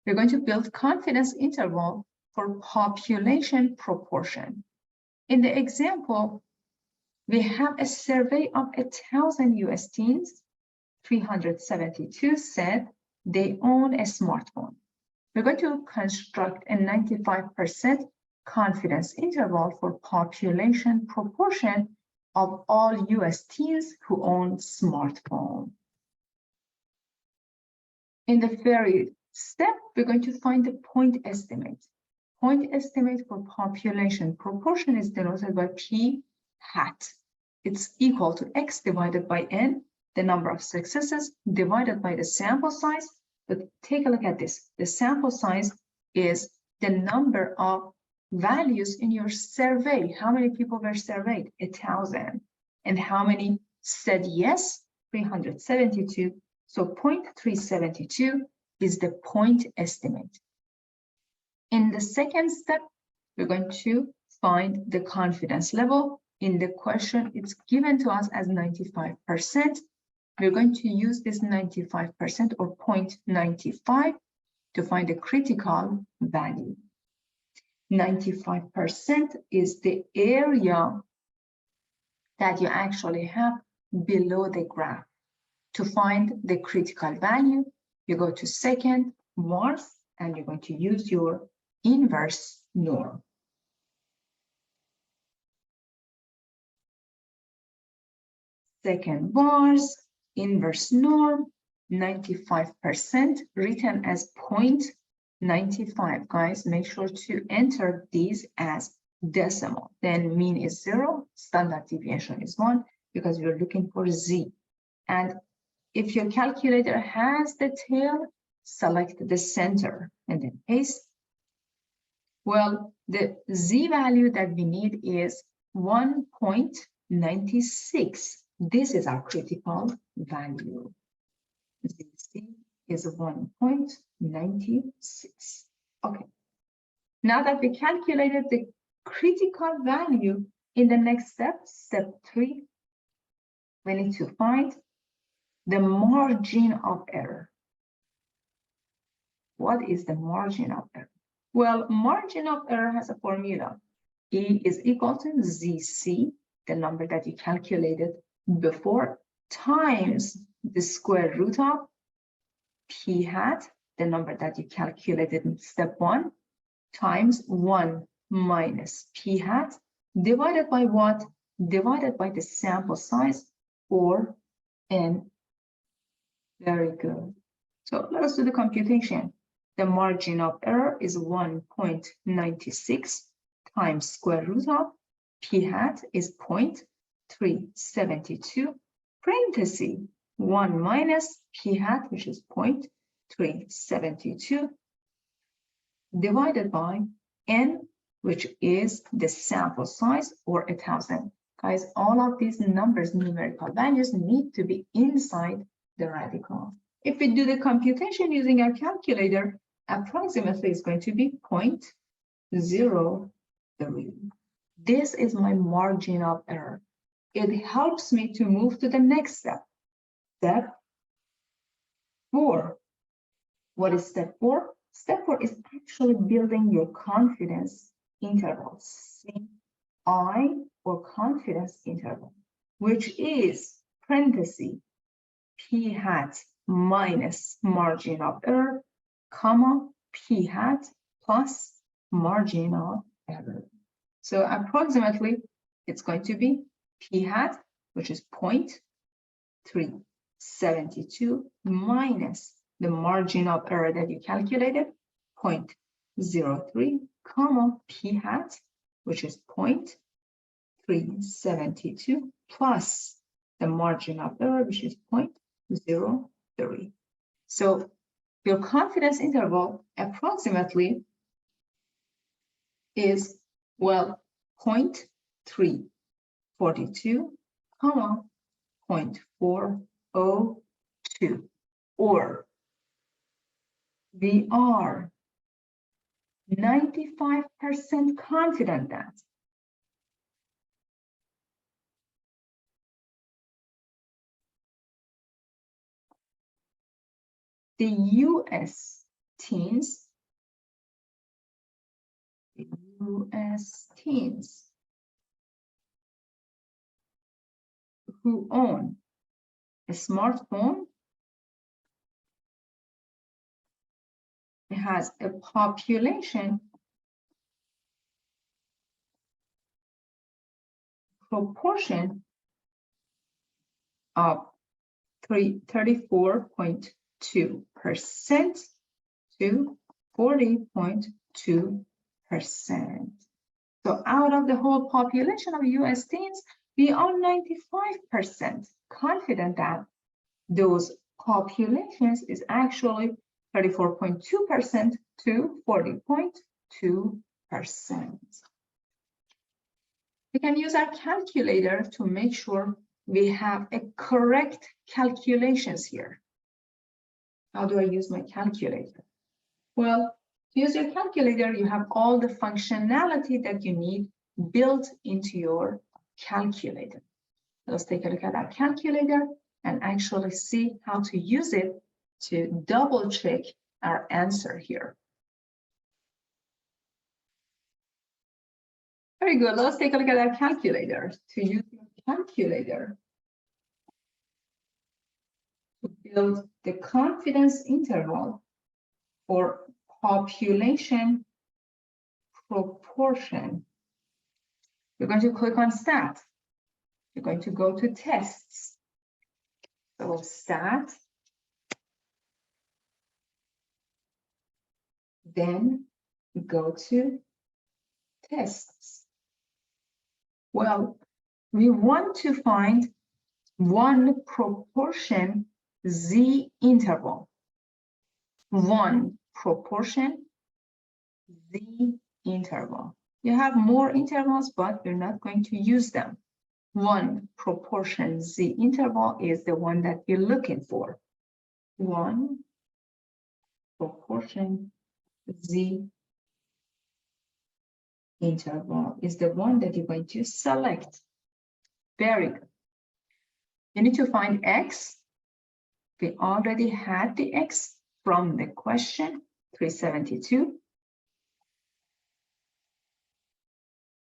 we're going to build confidence interval for population proportion. In the example, we have a survey of 1,000 US teens. 372 said they own a smartphone. We're going to construct a 95% confidence interval for population proportion of all US teens who own smartphone. In the first step, we're going to find the point estimate. Point estimate for population proportion is denoted by P hat. It's equal to X divided by N, the number of successes divided by the sample size. But take a look at this. The sample size is the number of values in your survey. How many people were surveyed? 1,000. And how many said yes? 372. So 0.372 is the point estimate. In the second step, we're going to find the confidence level. In the question, it's given to us as 95%. We're going to use this 95% or 0.95 to find a critical value. 95% is the area that you actually have below the graph. To find the critical value, you go to second vars and you're going to use your inverse norm. Second vars, inverse norm, 95% written as 0.95. Guys, make sure to enter these as decimal. Then mean is 0, standard deviation is 1, because we're looking for Z. And if your calculator has the tail, select the center and then paste. Well, the Z value that we need is 1.96. This is our critical value. Z is 1.96. Okay. Now that we calculated the critical value, in the next step, step 3, we need to find the margin of error. What is the margin of error? Well, margin of error has a formula. E is equal to ZC, the number that you calculated before, times the square root of P hat, the number that you calculated in step 1, times 1 minus P hat, divided by what? Divided by the sample size, or N. Very good. So let us do the computation. The margin of error is 1.96 times square root of P hat is 0.372, parenthesis 1 minus P hat, which is 0.372, divided by N, which is the sample size, or 1,000. Guys, all of these numbers, numerical values, need to be inside the radical. If we do the computation using our calculator, approximately is going to be 0.03. This is my margin of error. It helps me to move to the next step. Step 4. What is step 4? Step 4 is actually building your confidence interval, CI, or confidence interval, which is parenthesis P hat minus margin of error, comma, P hat plus margin of error. So approximately, it's going to be P hat, which is 0.372 minus the margin of error that you calculated, 0.03, comma, P hat, which is 0.372 plus the margin of error, which is 0.03. So your confidence interval approximately is, well, 0.342, comma, 0.402, or we are 95% confident that the US teens, US teens who own a smartphone has a population proportion of 34.2% to 40.2%. So out of the whole population of US teens, we are 95% confident that those populations is actually 34.2% to 40.2%. We can use our calculator to make sure we have a correct calculations here. How do I use my calculator? Well, to use your calculator, you have all the functionality that you need built into your calculator. Let's take a look at our calculator and actually see how to use it to double check our answer here. Very good. Let's take a look at our calculator. To use your calculator to build the confidence interval for population proportion, you're going to click on Stat. You're going to go to Tests. So Stat, then go to Tests. Well, we want to find one proportion Z interval. One proportion Z interval. You have more intervals, but you're not going to use them. One proportion Z interval is the one that you're looking for. One proportion Z interval is the one that you're going to select. Very good. You need to find X. We already had the X from the question, 372.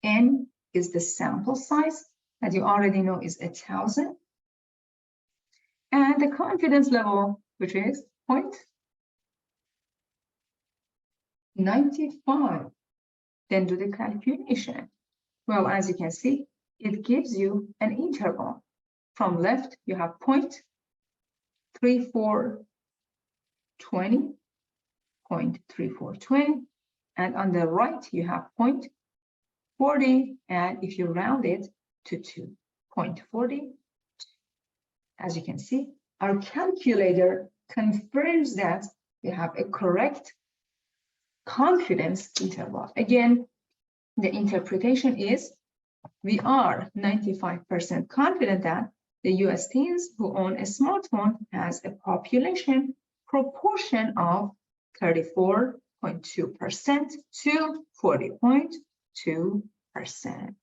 N is the sample size that you already know is 1,000. And the confidence level, which is 0.95. Then do the calculation. Well, as you can see, it gives you an interval. From left, you have 0.3420, 0.3420, and on the right, you have 0.40, and if you round it to 2.40, as you can see, our calculator confirms that we have a correct confidence interval. Again, the interpretation is we are 95% confident that the US teens who own a smartphone has a population proportion of 34.2% to 40.2%.